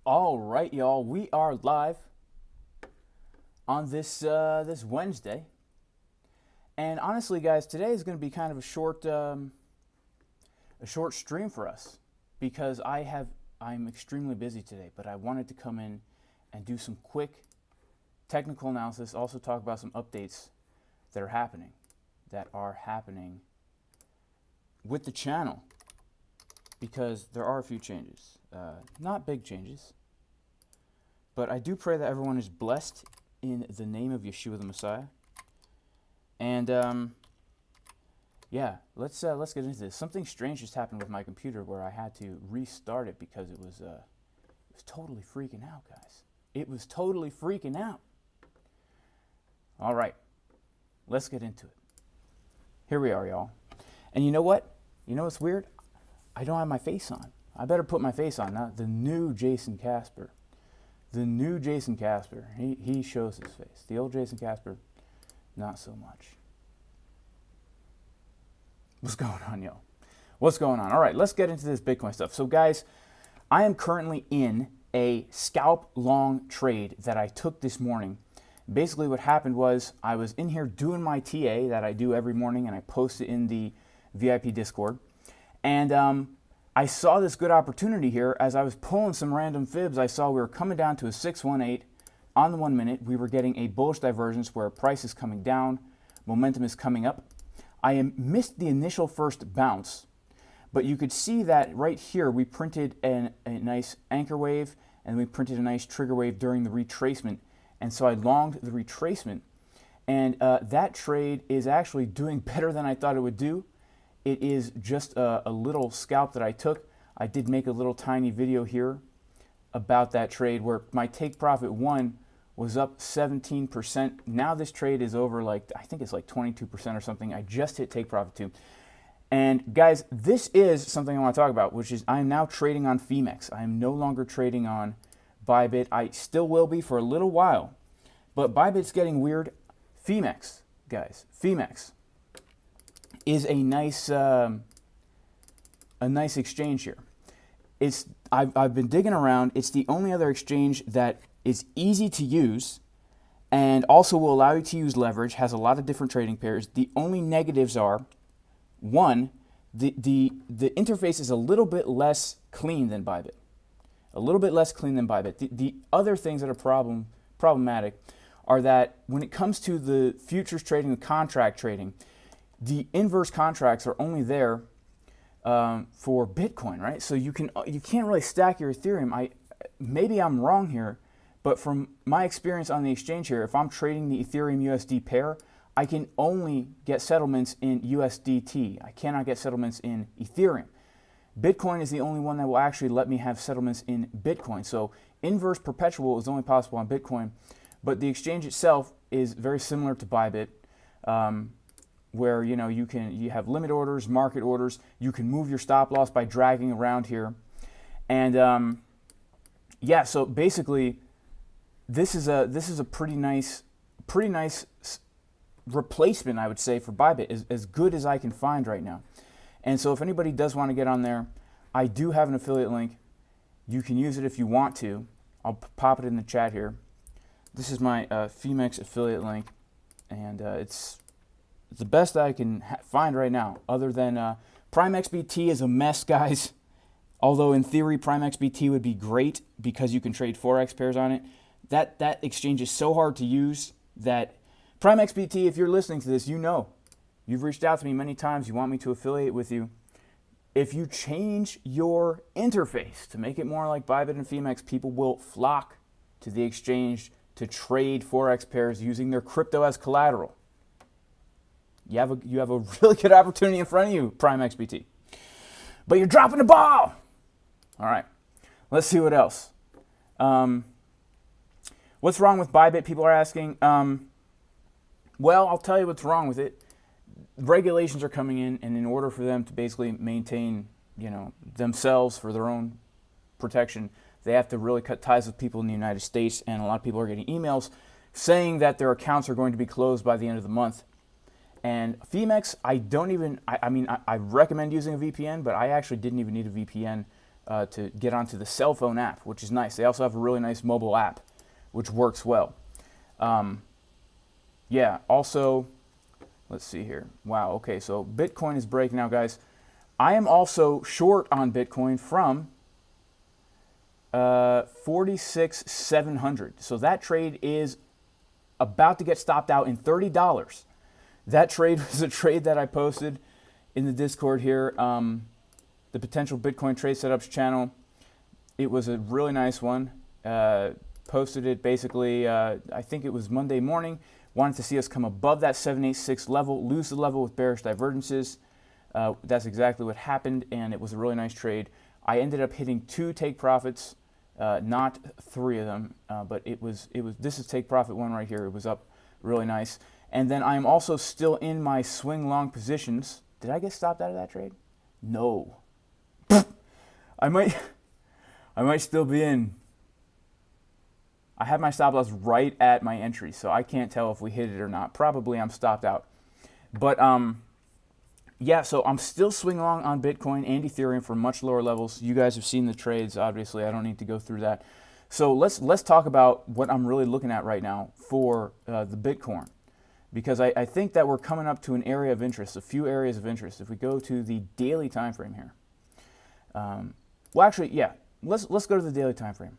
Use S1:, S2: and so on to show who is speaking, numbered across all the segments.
S1: All right, y'all, we are live on this Wednesday, and honestly, guys, today is going to be kind of a short stream for us because I'm extremely busy today. But I wanted to come in and do some quick technical analysis, also talk about some updates that are happening with the channel because there are a few changes, not big changes. But I do pray that everyone is blessed in the name of Yeshua the Messiah. And yeah, let's get into this. Something strange just happened with my computer where I had to restart it because it was totally freaking out, guys. It was totally freaking out. All right, let's get into it. Here we are, y'all. And you know what? You know what's weird? I don't have my face on. I better put my face on now. The new Jason Casper. The new Jason Casper, he shows his face. The old Jason Casper, not so much. What's going on, yo? What's going on? All right, let's get into this Bitcoin stuff. So, guys, I am currently in a scalp long trade that I took this morning. Basically, what happened was I was in here doing my TA that I do every morning, and I post it in the VIP Discord. And I saw this good opportunity here as I was pulling some random fibs. I saw we were coming down to a 618 on the 1 minute. We were getting a bullish divergence where price is coming down, momentum is coming up. I missed the initial first bounce, but you could see that right here we printed a nice anchor wave and we printed a nice trigger wave during the retracement. And so I longed the retracement, and that trade is actually doing better than I thought it would do. It is just a little scalp that I took. I did make a little tiny video here about that trade where my take profit 1 was up 17%. Now this trade is over I think it's like 22% or something. I just hit take profit 2. And guys, this is something I want to talk about, which is I'm now trading on PHEMEX. I am no longer trading on Bybit. I still will be for a little while, but Bybit's getting weird. PHEMEX, guys, PHEMEX is a nice exchange here. I've been digging around. It's the only other exchange that is easy to use and also will allow you to use leverage, has a lot of different trading pairs. The only negatives are, one, the interface is a little bit less clean than Bybit. A little bit less clean than Bybit. The other things that are problematic are that when it comes to the futures trading, the contract trading, the inverse contracts are only there for Bitcoin, right? So you can't really stack your Ethereum. Maybe I'm wrong here, but from my experience on the exchange here, if I'm trading the Ethereum USD pair, I can only get settlements in USDT. I cannot get settlements in Ethereum. Bitcoin is the only one that will actually let me have settlements in Bitcoin. So inverse perpetual is only possible on Bitcoin, but the exchange itself is very similar to Bybit. Where you have limit orders, market orders. You can move your stop loss by dragging around here, and yeah. So basically, this is a pretty nice replacement, I would say, for Bybit, as good as I can find right now. And so if anybody does want to get on there, I do have an affiliate link. You can use it if you want to. I'll pop it in the chat here. This is my PHEMEX affiliate link, and it's the best I can find right now, other than Prime XBT is a mess, guys. Although in theory, Prime XBT would be great because you can trade Forex pairs on it. That exchange is so hard to use that Prime XBT, if you're listening to this, you've reached out to me many times. You want me to affiliate with you. If you change your interface to make it more like Bybit and PHEMEX, people will flock to the exchange to trade Forex pairs using their crypto as collateral. You have a really good opportunity in front of you, Prime XBT. But you're dropping the ball. All right, let's see what else. What's wrong with Bybit? People are asking. Well, I'll tell you what's wrong with it. Regulations are coming in, and in order for them to basically maintain, themselves for their own protection, they have to really cut ties with people in the United States. And a lot of people are getting emails saying that their accounts are going to be closed by the end of the month. And PHEMEX, I recommend using a VPN, but I actually didn't even need a VPN to get onto the cell phone app, which is nice. They also have a really nice mobile app, which works well. Yeah, also, let's see here. Wow, okay, so Bitcoin is breaking now, guys. I am also short on Bitcoin from 46,700. So that trade is about to get stopped out in $30. That trade was a trade that I posted in the Discord here, the potential Bitcoin trade setups channel. It was a really nice one. Posted it basically, I think it was Monday morning. Wanted to see us come above that 786 level, lose the level with bearish divergences. That's exactly what happened, and it was a really nice trade. I ended up hitting 2 take profits, not 3 of them, but this is take profit 1 right here. It was up really nice. And then I'm also still in my swing long positions. Did I get stopped out of that trade? No. I might still be in. I have my stop loss right at my entry, so I can't tell if we hit it or not. Probably I'm stopped out. But yeah, so I'm still swing long on Bitcoin and Ethereum for much lower levels. You guys have seen the trades, obviously. I don't need to go through that. So let's talk about what I'm really looking at right now for the Bitcoin, because I think that we're coming up to an area of interest, a few areas of interest. If we go to the daily time frame here, well, actually, yeah, let's go to the daily time frame.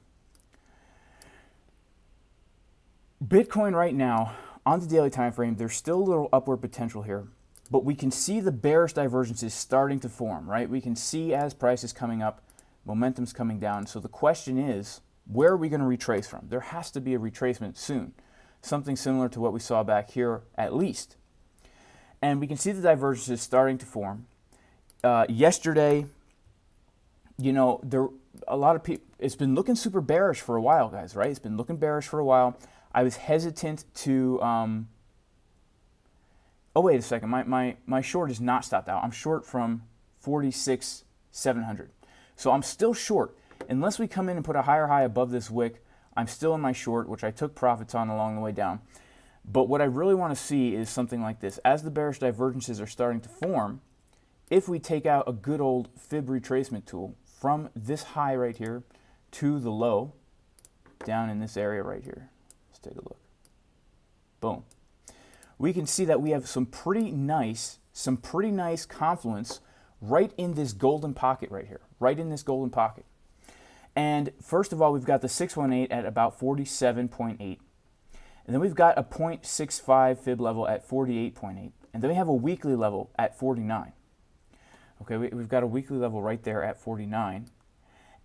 S1: Bitcoin right now on the daily time frame, there's still a little upward potential here, but we can see the bearish divergences starting to form, right? We can see as price is coming up, momentum's coming down. So the question is, where are we going to retrace from? There has to be a retracement soon, something similar to what we saw back here at least. And we can see the divergences starting to form. Yesterday, you know, a lot of people, it's been looking super bearish for a while, guys, right? It's been looking bearish for a while. I was hesitant to, oh, wait a second, my short is not stopped out. I'm short from 46,700. So I'm still short. Unless we come in and put a higher high above this wick, I'm still in my short, which I took profits on along the way down. But what I really want to see is something like this. As the bearish divergences are starting to form, if we take out a good old fib retracement tool from this high right here to the low, down in this area right here, let's take a look. Boom. We can see that we have some pretty nice confluence right in this golden pocket right here, right in this golden pocket. And first of all, we've got the 618 at about 47.8. And then we've got a 0.65 fib level at 48.8. And then we have a weekly level at 49. Okay, we've got a weekly level right there at 49.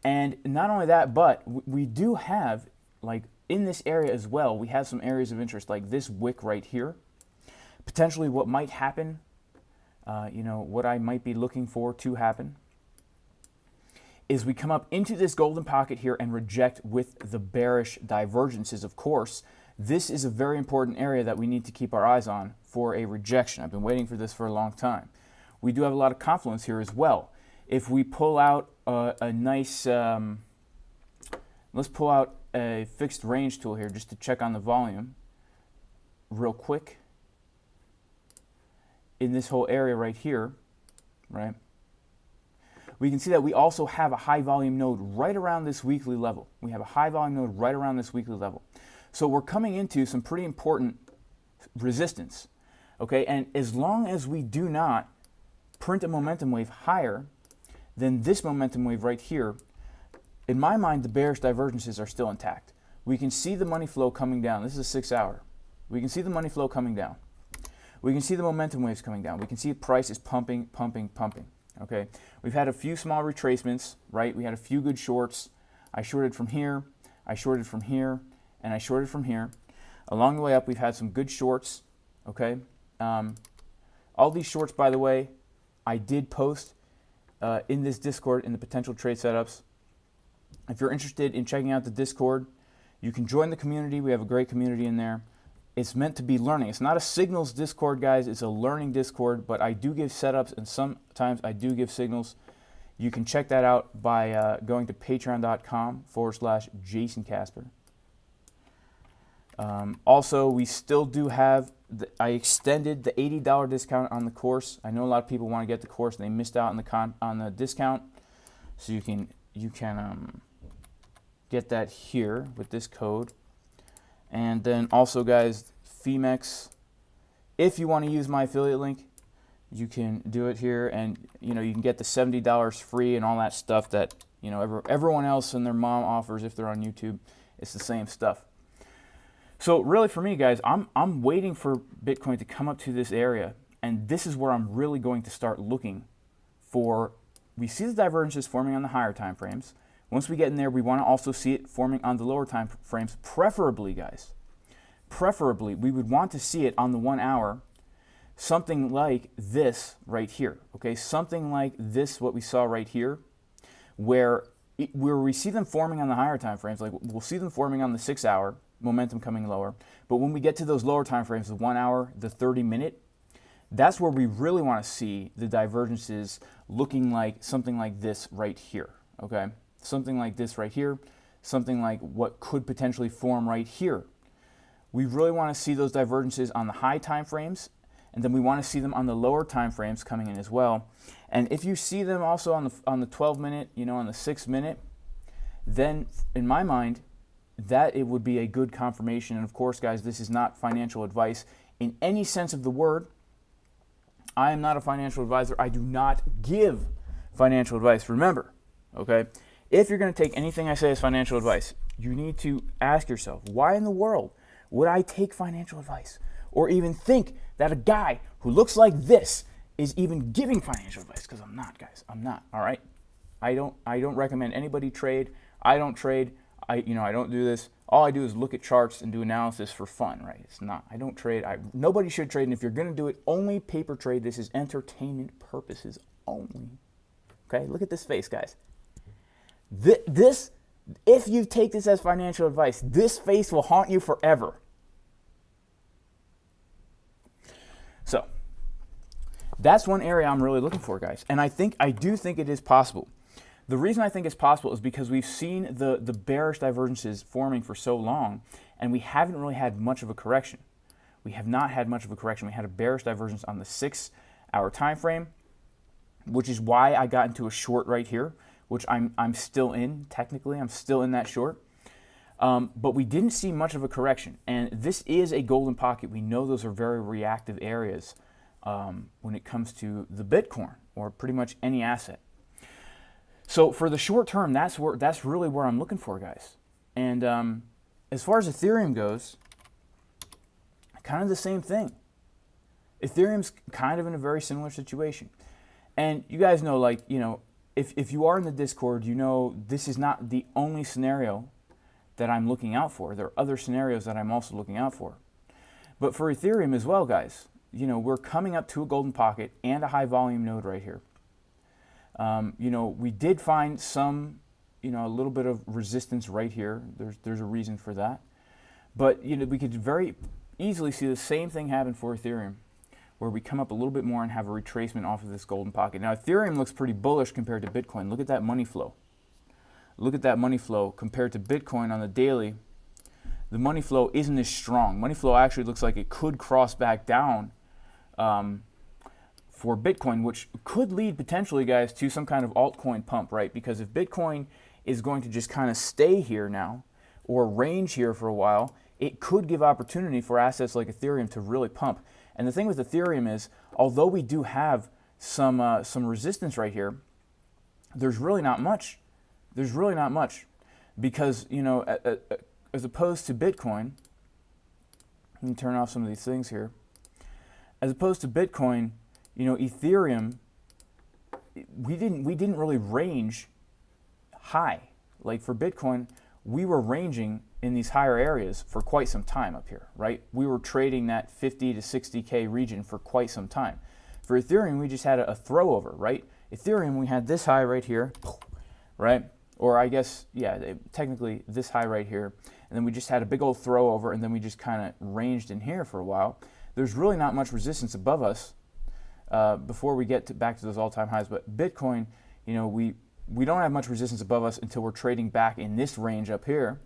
S1: And not only that, but we do have, like, in this area as well, we have some areas of interest, like this wick right here. Potentially what might happen, you know, what I might be looking for to happen, is we come up into this golden pocket here and reject with the bearish divergences. Of course, this is a very important area that we need to keep our eyes on for a rejection. I've been waiting for this for a long time. We do have a lot of confluence here as well. If we pull out a nice, let's pull out a fixed range tool here just to check on the volume real quick. In this whole area right here, right? We can see that we also have a high volume node right around this weekly level. We have a high volume node right around this weekly level. So we're coming into some pretty important resistance, okay? And as long as we do not print a momentum wave higher than this momentum wave right here, in my mind, the bearish divergences are still intact. We can see the money flow coming down. This is a 6 hour. We can see the money flow coming down. We can see the momentum waves coming down. We can see price is pumping, pumping, pumping. Okay, we've had a few small retracements, right? We had a few good shorts. I shorted from here, I shorted from here, and I shorted from here. Along the way up, we've had some good shorts, okay? All these shorts, by the way, I did post in this Discord in the potential trade setups. If you're interested in checking out the Discord, you can join the community. We have a great community in there. It's meant to be learning. It's not a signals Discord, guys. It's a learning Discord, but I do give setups, and sometimes I do give signals. You can check that out by going to patreon.com/Jason Casper. Also, we still do have, I extended the $80 discount on the course. I know a lot of people want to get the course, and they missed out on the discount. So you you can get that here with this code. And then also, guys, PHEMEX, if you want to use my affiliate link, you can do it here, and you can get the $70 free and all that stuff that everyone else and their mom offers if they're on YouTube. It's the same stuff. So really, for me, guys, I'm waiting for Bitcoin to come up to this area, and this is where I'm really going to start looking for. We see the divergences forming on the higher time frames. Once we get in there, we want to also see it forming on the lower time frames. Preferably, guys, we would want to see it on the 1 hour. Something like this right here, okay? Something like this, what we saw right here, where we see them forming on the higher time frames, like we'll see them forming on the 6 hour, momentum coming lower. But when we get to those lower time frames, the 1 hour, the 30-minute, that's where we really want to see the divergences looking like something like this right here, okay? Something like this right here, something like what could potentially form right here. We really want to see those divergences on the high time frames, and then we want to see them on the lower time frames coming in as well. And if you see them also on the 12-minute, on the 6-minute, then in my mind, that it would be a good confirmation. And of course, guys, this is not financial advice in any sense of the word. I am not a financial advisor. I do not give financial advice. Remember, okay? If you're going to take anything I say as financial advice, you need to ask yourself, why in the world would I take financial advice? Or even think that a guy who looks like this is even giving financial advice? Because I'm not, guys. I'm not. All right. I don't recommend anybody trade. I don't trade. I don't do this. All I do is look at charts and do analysis for fun. Right. It's not. I don't trade. Nobody should trade. And if you're going to do it, only paper trade. This is entertainment purposes only. Okay. Look at this face, guys. This, if you take this as financial advice, this face will haunt you forever. So that's one area I'm really looking for, guys. And I do think it is possible. The reason I think it's possible is because we've seen the bearish divergences forming for so long, and we haven't really had much of a correction. We have not had much of a correction. We had a bearish divergence on the 6 hour time frame, which is why I got into a short right here, which I'm still in. Technically, I'm still in that short. But we didn't see much of a correction. And this is a golden pocket. We know those are very reactive areas when it comes to the Bitcoin or pretty much any asset. So for the short term, that's really where I'm looking for, guys. And as far as Ethereum goes, kind of the same thing. Ethereum's kind of in a very similar situation. And you guys know, if you are in the Discord, this is not the only scenario that I'm looking out for. There are other scenarios that I'm also looking out for. But for Ethereum as well, guys, we're coming up to a golden pocket and a high volume node right here. We did find some, a little bit of resistance right here. There's a reason for that. But, we could very easily see the same thing happen for Ethereum, where we come up a little bit more and have a retracement off of this golden pocket. Now, Ethereum looks pretty bullish compared to Bitcoin. Look at that money flow. Look at that money flow compared to Bitcoin on the daily. The money flow isn't as strong. Money flow actually looks like it could cross back down for Bitcoin, which could lead potentially, guys, to some kind of altcoin pump, right? Because if Bitcoin is going to just kind of stay here now or range here for a while, it could give opportunity for assets like Ethereum to really pump. And the thing with Ethereum is, although we do have some resistance right here, there's really not much. There's really not much because, as opposed to Bitcoin, let me turn off some of these things here. As opposed to Bitcoin, Ethereum, we didn't really range high. Like for Bitcoin, we were ranging in these higher areas for quite some time up here, right? We were trading that 50 to 60K region for quite some time. For Ethereum, we just had a throw over, right? Ethereum, we had this high right here, right? Or I guess, technically this high right here. And then we just had a big old throw over, and then we just kind of ranged in here for a while. There's really not much resistance above us before we get back to those all-time highs. But Bitcoin, we don't have much resistance above us until we're trading back in this range up here.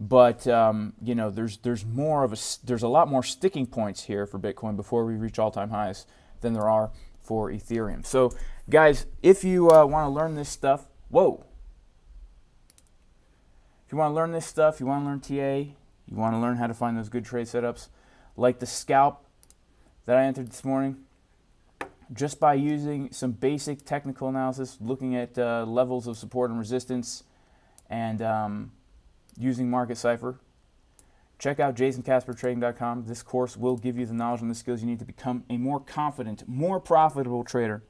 S1: But there's a lot more sticking points here for Bitcoin before we reach all-time highs than there are for Ethereum. So guys, if you want to learn this stuff, whoa, you want to learn this stuff, you want to learn TA, you want to learn how to find those good trade setups, like the scalp that I entered this morning, just by using some basic technical analysis, looking at levels of support and resistance, and using Market Cipher. Check out jasoncaspertrading.com. This course will give you the knowledge and the skills you need to become a more confident, more profitable trader.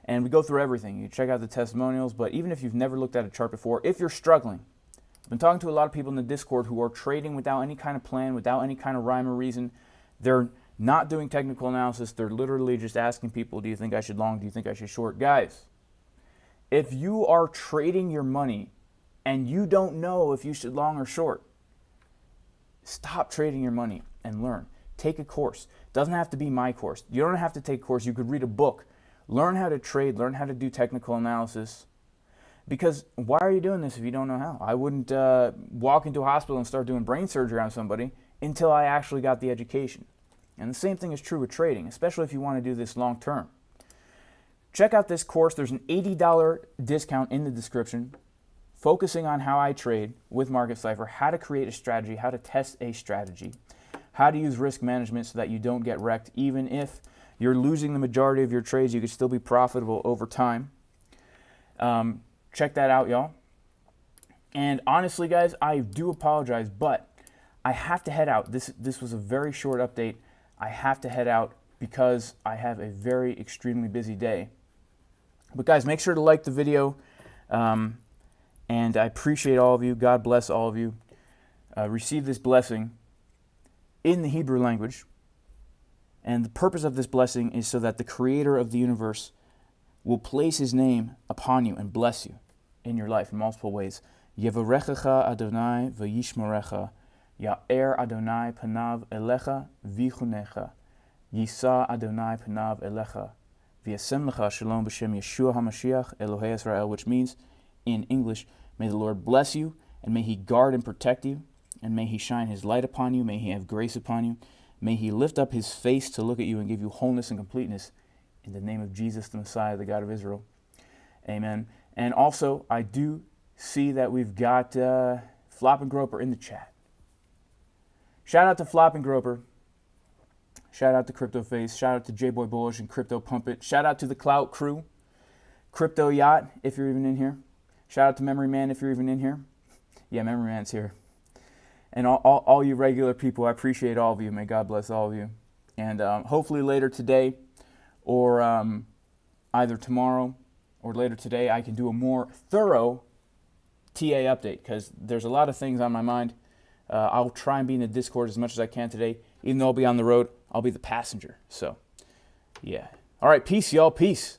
S1: And we go through everything. You check out the testimonials, but even if you've never looked at a chart before, if you're struggling, I've been talking to a lot of people in the Discord who are trading without any kind of plan, without any kind of rhyme or reason. They're not doing technical analysis. They're literally just asking people, do you think I should long? Do you think I should short? Guys, if you are trading your money and you don't know if you should long or short, stop trading your money and learn. Take a course. It doesn't have to be my course. You don't have to take a course. You could read a book. Learn how to trade. Learn how to do technical analysis. Because why are you doing this if you don't know how? I wouldn't walk into a hospital and start doing brain surgery on somebody until I actually got the education. And the same thing is true with trading, especially if you want to do this long term. Check out this course. There's an $80 discount in the description, focusing on how I trade with Market Cipher, how to create a strategy, how to test a strategy, how to use risk management so that you don't get wrecked. Even if you're losing the majority of your trades, you can still be profitable over time. Check that out, y'all. And honestly, guys, I do apologize, but I have to head out. This was a very short update. I have to head out because I have a very extremely busy day. But guys, make sure to like the video. And I appreciate all of you. God bless all of you. Receive this blessing in the Hebrew language. And the purpose of this blessing is so that the Creator of the universe will place His name upon you and bless you in your life in multiple ways. Yevarechecha Adonai v'yishmerecha, Ya'er Adonai panav elecha v'chunecha, Yisa Adonai panav elecha, v'yasem lecha shalom b'shem Yeshua HaMashiach Elohei Israel, which means, in English, may the Lord bless you, and may He guard and protect you, and may He shine His light upon you, may He have grace upon you, may He lift up His face to look at you and give you wholeness and completeness, in the name of Jesus, the Messiah, the God of Israel. Amen. And also, I do see that we've got Flop and Groper in the chat. Shout out to Flop and Groper. Shout out to Crypto Face. Shout out to J-Boy Bullish and Crypto Pump It. Shout out to the Clout Crew. Crypto Yacht, if you're even in here. Shout out to Memory Man if you're even in here. Yeah, Memory Man's here. And all you regular people, I appreciate all of you. May God bless all of you. And hopefully later today or either tomorrow or later today, I can do a more thorough TA update because there's a lot of things on my mind. I'll try and be in the Discord as much as I can today. Even though I'll be on the road, I'll be the passenger. So, yeah. All right, peace, y'all. Peace.